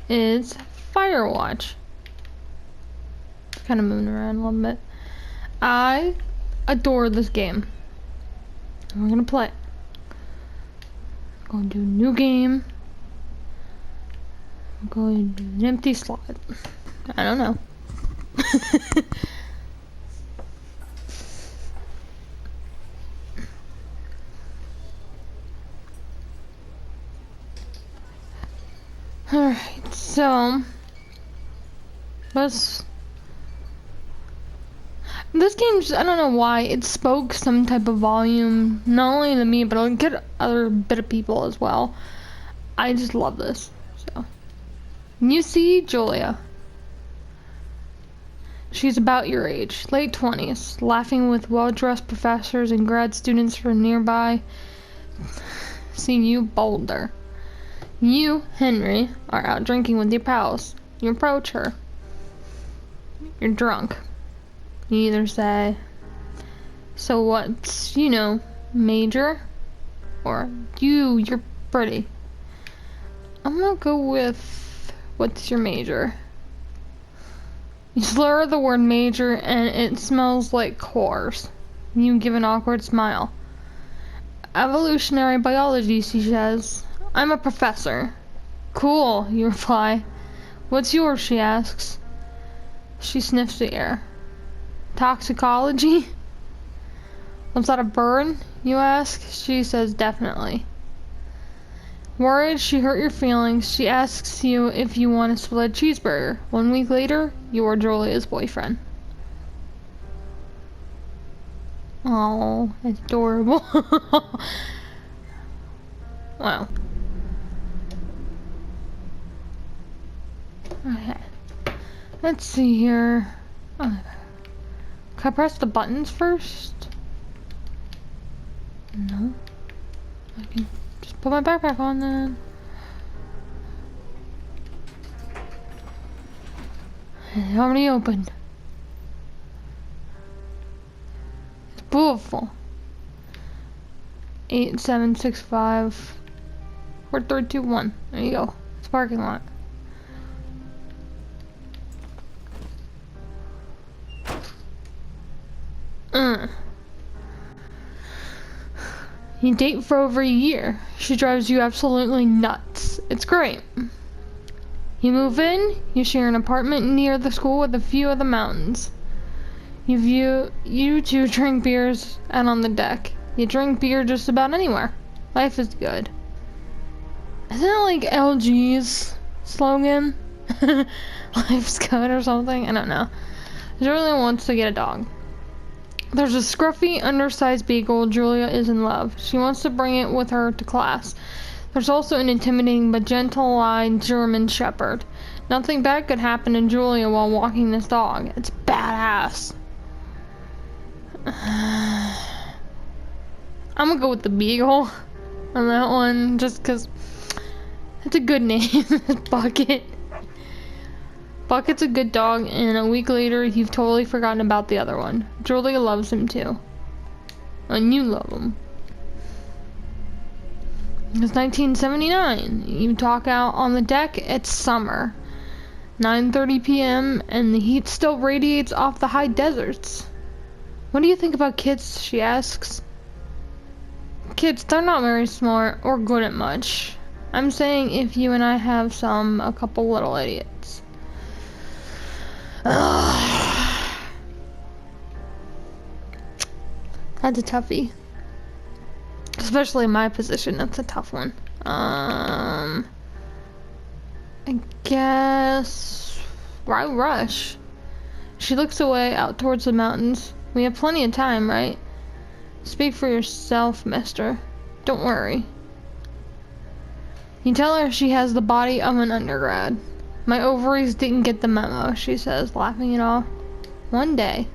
is Firewatch. Kind of moving around a little bit. I adore this game. We're gonna play. I'm going to do a new game. I'm going to do an empty slot. I don't know. Alright, so this game, I don't know why, it spoke some type of volume, not only to me, but I'll get other bit of people as well. I just love this. So, you see Julia. She's about your age, late 20s, laughing with well-dressed professors and grad students from nearby. See you, Boulder. You, Henry, are out drinking with your pals. You approach her. You're drunk. You either say, so what's, major? Or, you're pretty. I'm gonna go with, what's your major? You slur the word major and it smells like cores. You give an awkward smile. Evolutionary biology, she says. I'm a professor. Cool, you reply. What's yours, she asks. She sniffs the air. Toxicology? Was that a bird, you ask? She says definitely. Worried she hurt your feelings, she asks you if you want a split cheeseburger. 1 week later, you are Julia's boyfriend. Oh, that's adorable. Wow. Okay. Let's see here. Can I press the buttons first? No. I can just put my backpack on then. It already opened. It's beautiful. 8765 4321. There you go. It's a parking lot. You date for over a year. She drives you absolutely nuts. It's great. You move in, you share an apartment near the school with a view of the mountains. You two drink beers out on the deck. You drink beer just about anywhere. Life is good. Isn't it like LG's slogan? Life's good or something? I don't know. Julia wants to get a dog. There's a scruffy, undersized beagle. Julia is in love. She wants to bring it with her to class. There's also an intimidating but gentle-eyed German shepherd. Nothing bad could happen to Julia while walking this dog. It's badass. I'm gonna go with the beagle on that one, just because it's a good name. Bucket. Bucket's a good dog, and a week later, you've totally forgotten about the other one. Julia loves him too. And you love him. It's 1979. You talk out on the deck. It's summer. 9:30 p.m. and the heat still radiates off the high deserts. What do you think about kids? She asks. Kids, they're not very smart or good at much. I'm saying if you and I have a couple little idiots. That's a toughie. Especially in my position, that's a tough one. I guess... Why rush? She looks away out towards the mountains. We have plenty of time, right? Speak for yourself, mister. Don't worry. You tell her she has the body of an undergrad. My ovaries didn't get the memo, she says, laughing it off. One day.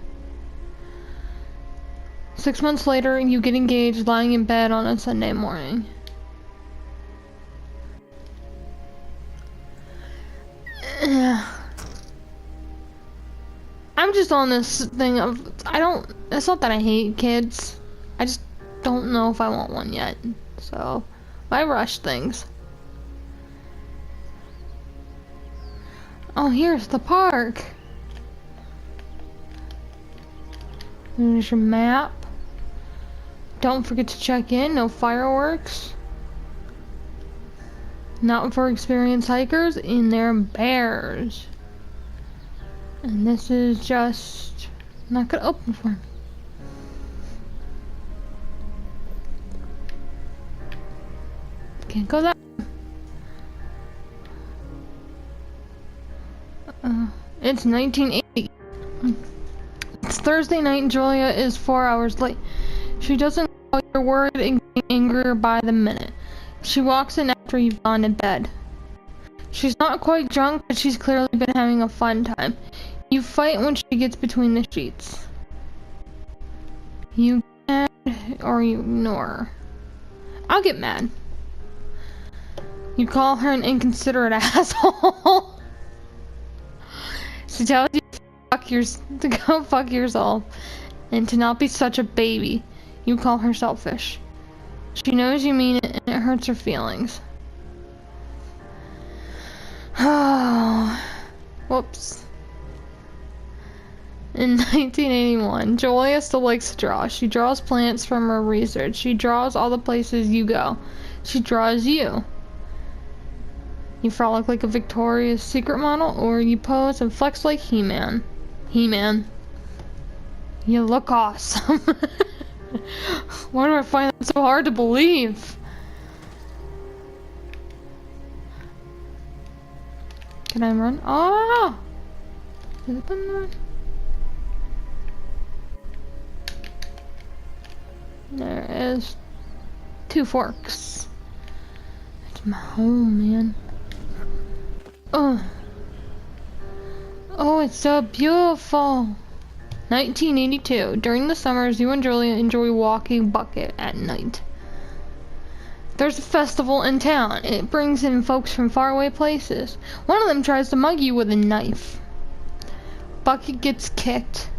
6 months later, you get engaged lying in bed on a Sunday morning. I'm just on this thing of, it's not that I hate kids. I just don't know if I want one yet. So, why rush things? Oh, here's the park. There's your map. Don't forget to check in. No fireworks. Not for experienced hikers, and they're bears. And this is just not gonna open for me. Can't go that. It's 1980. It's Thursday night and Julia is 4 hours late. She doesn't know you're worried and getting angrier by the minute. She walks in after you've gone to bed. She's not quite drunk, but she's clearly been having a fun time. You fight when she gets between the sheets. You get mad or you ignore her. I'll get mad. You call her an inconsiderate asshole. She tells you to go fuck yourself and to not be such a baby. You call her selfish. She knows you mean it and it hurts her feelings. Oh, whoops. In 1981, Julia still likes to draw. She draws plants from her research. She draws all the places you go. She draws you. You frolic like a Victoria's Secret model, or you pose and flex like He-Man. He-Man. You look awesome. Why do I find that so hard to believe? Can I run? Oh! Is it button run? There is 2 forks. It's my home, man. Oh. Oh, it's so beautiful. 1982. During the summers, you and Julia enjoy walking bucket at night. There's a festival in town. It brings in folks from faraway places. One of them tries to mug you with a knife. Bucket gets kicked.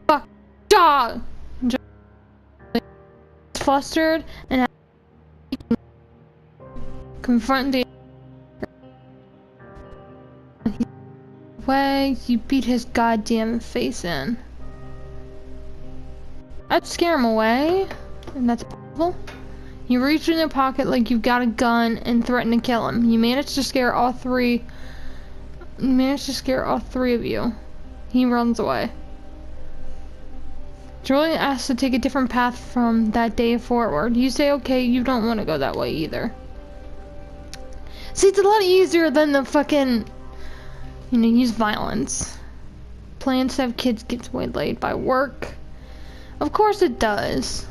Fuck, dog! Julia is flustered and confront the way you beat his goddamn face in. I'd scare him away, and that's possible. You reach in your pocket like you've got a gun and threaten to kill him. You manage to scare all three. You manage to scare all 3 of you. He runs away. Julia asks to take a different path from that day forward. You say okay, you don't want to go that way either. See, it's a lot easier than the fucking, use violence. Plans to have kids gets waylaid by work. Of course it does.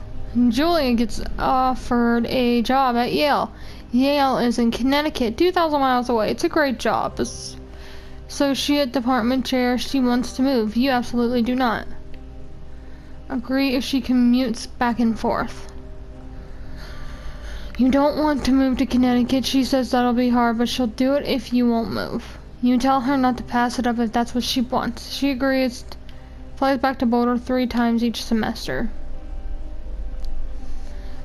Julia gets offered a job at Yale. Yale is in Connecticut, 2,000 miles away. It's a great job. Associate department chair, she wants to move. You absolutely do not. Agree if she commutes back and forth. You don't want to move to Connecticut. She says that'll be hard, but she'll do it if you won't move. You tell her not to pass it up if that's what she wants. She agrees. Flies back to Boulder 3 times each semester.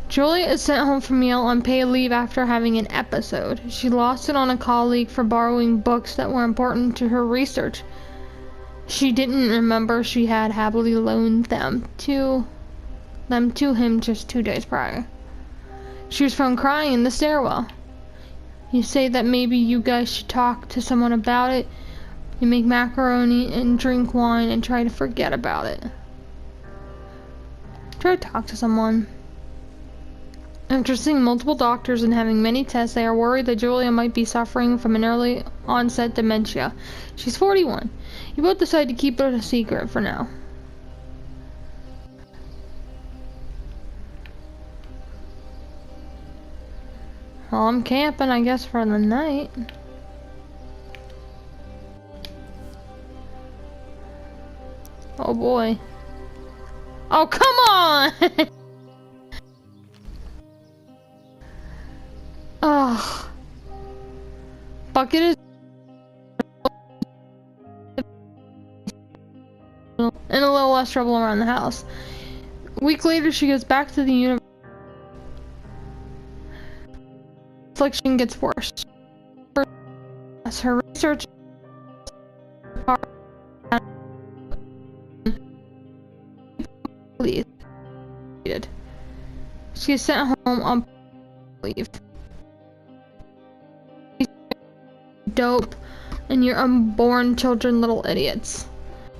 Julia is sent home from Yale on paid leave after having an episode. She lost it on a colleague for borrowing books that were important to her research. She didn't remember she had happily loaned them to him just 2 days prior. She was found crying in the stairwell. You say that maybe you guys should talk to someone about it. You make macaroni and drink wine and try to forget about it. Try to talk to someone. After seeing multiple doctors and having many tests, they are worried that Julia might be suffering from an early onset dementia. She's 41. You both decide to keep it a secret for now. Well, I'm camping, I guess, for the night. Oh boy. Oh, come on! Ugh. Bucket is in a little less trouble around the house. A week later, she goes back to the university. Affliction gets worse. Her research completed. She is sent home on leave. Dope, and your unborn children little idiots.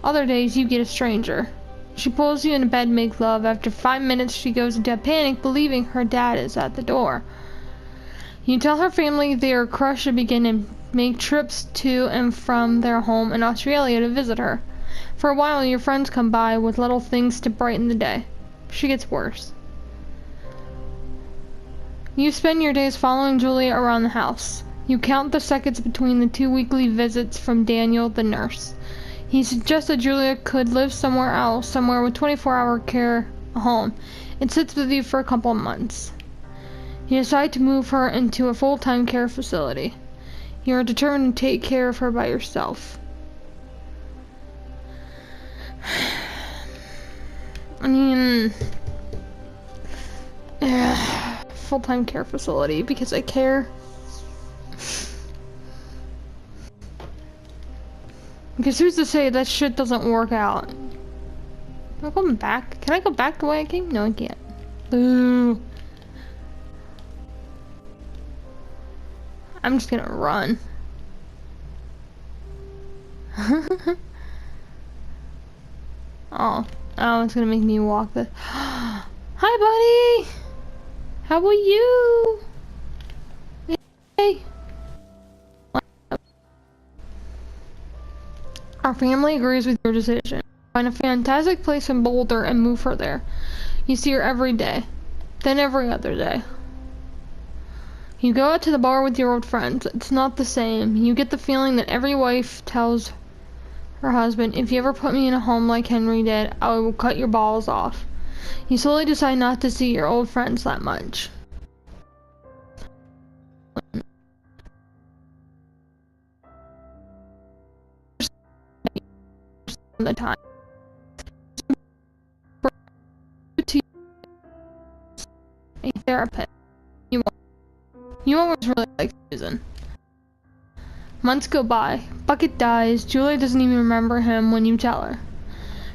Other days you get a stranger. She pulls you into bed, make love. After 5 minutes she goes into a panic, believing her dad is at the door. You tell her family their crush should begin and make trips to and from their home in Australia to visit her. For a while your friends come by with little things to brighten the day. She gets worse. You spend your days following Julia around the house. You count the seconds between the 2 weekly visits from Daniel, the nurse. He suggests that Julia could live somewhere else, somewhere with 24-hour care, a home. It sits with you for a couple of months. You decide to move her into a full-time care facility. You are determined to take care of her by yourself. I mean, full-time care facility because I care. Because who's to say that shit doesn't work out? Am I going back? Can I go back the way I came? No, I can't. Boo. I'm just gonna run. Oh, it's gonna make me walk this. Hi, buddy. How are you? Hey. Our family agrees with your decision. Find a fantastic place in Boulder and move her there. You see her every day, then every other day. You go out to the bar with your old friends. It's not the same. You get the feeling that every wife tells her husband, if you ever put me in a home like Henry did, I will cut your balls off. You slowly decide not to see your old friends that much. The time. A therapist. You always really like Susan. Months go by. Bucket dies. Julia doesn't even remember him when you tell her.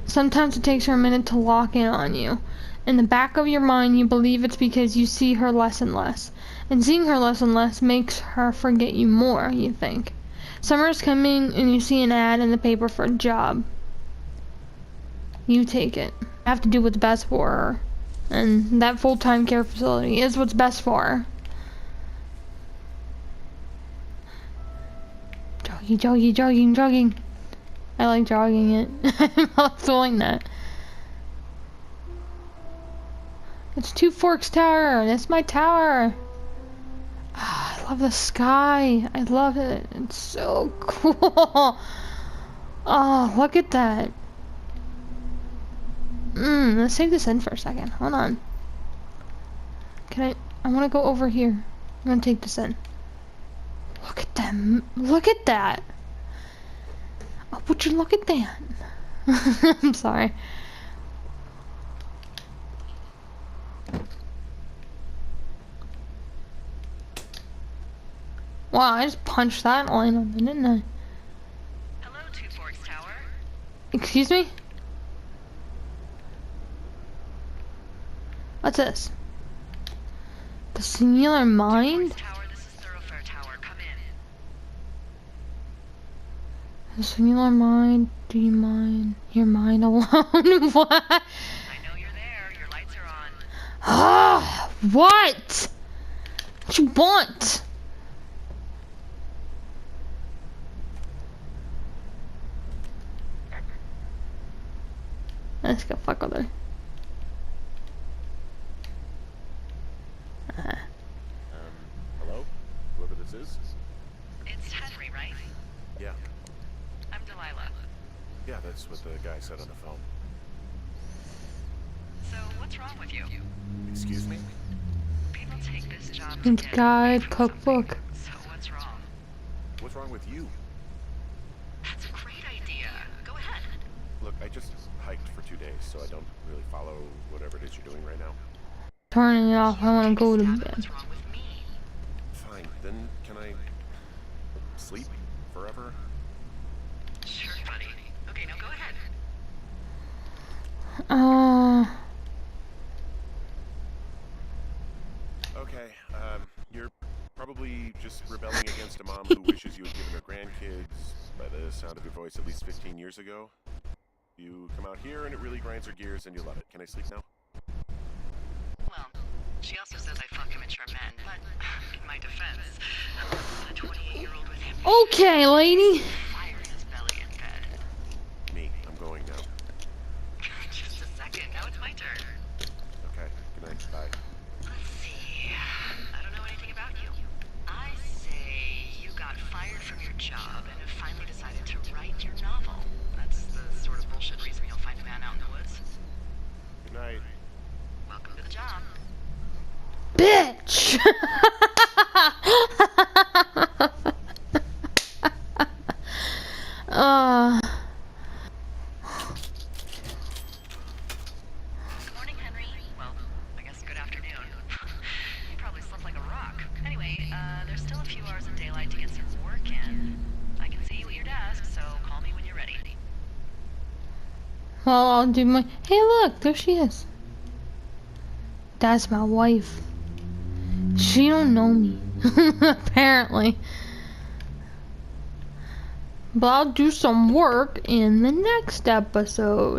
Sometimes it takes her a minute to lock in on you. In the back of your mind, you believe it's because you see her less and less. And seeing her less and less makes her forget you more, you think. Summer is coming and you see an ad in the paper for a job. You take it. You have to do what's best for her. And that full-time care facility is what's best for her. Jogging. I like jogging it. I love doing that. It's Two Forks Tower. That's my tower. I love the sky. I love it. It's so cool. Oh, look at that. Let's take this in for a second. Hold on. I want to go over here. I'm gonna take this in. Look at them. Look at that. Oh, would you look at that? I'm sorry. Wow, I just punched that line on there, didn't I? Hello, Two Forks Tower. Excuse me? What's this? The Singular Mind? Tower, this is Thoroughfare Tower. Come in. The Singular Mind? Do you mind? Your mind alone? What? I know you're there. Your lights are on. Ah, what? What you want? Let's go fuck with her. Hello? Whoever this is? It's Henry, right? Yeah. I'm Delilah. Yeah, that's what the guy said on the phone. So, what's wrong with you? Excuse me? People take this job to Print get guide, away from cookbook. something. So, what's wrong? What's wrong with you? That's a great idea. Go ahead. Look, I just hiked for 2 days, so I don't really follow whatever it is you're doing right now. Turning it off. I want to go to Stab at bed. what's wrong with me. Fine, then can I sleep forever? Sure, buddy. Okay, now go ahead. Okay, you're probably just rebelling against a mom who wishes you had given her grandkids, by the sound of your voice, at least 15 years ago. You come out here and it really grinds her gears and you love it. Can I sleep now? Well, she also says I fuck immature men, but in my defense, a 28-year-old with him Okay, lady. fire in his belly in bed. Me, I'm going now. Just a second, now it's my turn. Okay, good night, bye. Let's see. I don't know anything about you. I say you got fired from your job and have finally decided to write your novel. That's the sort of bullshit reason you'll find a man out in the woods. Good night. Welcome to the job. Bitch! Good morning, Henry. Well, I guess good afternoon. You probably slept like a rock. Anyway, there's still a few hours of daylight to get some work in. I can see you at your desk, so call me when you're ready. Well, I'll do my. Hey, look, there she is. That's my wife. She don't know me, apparently. But I'll do some work in the next episode.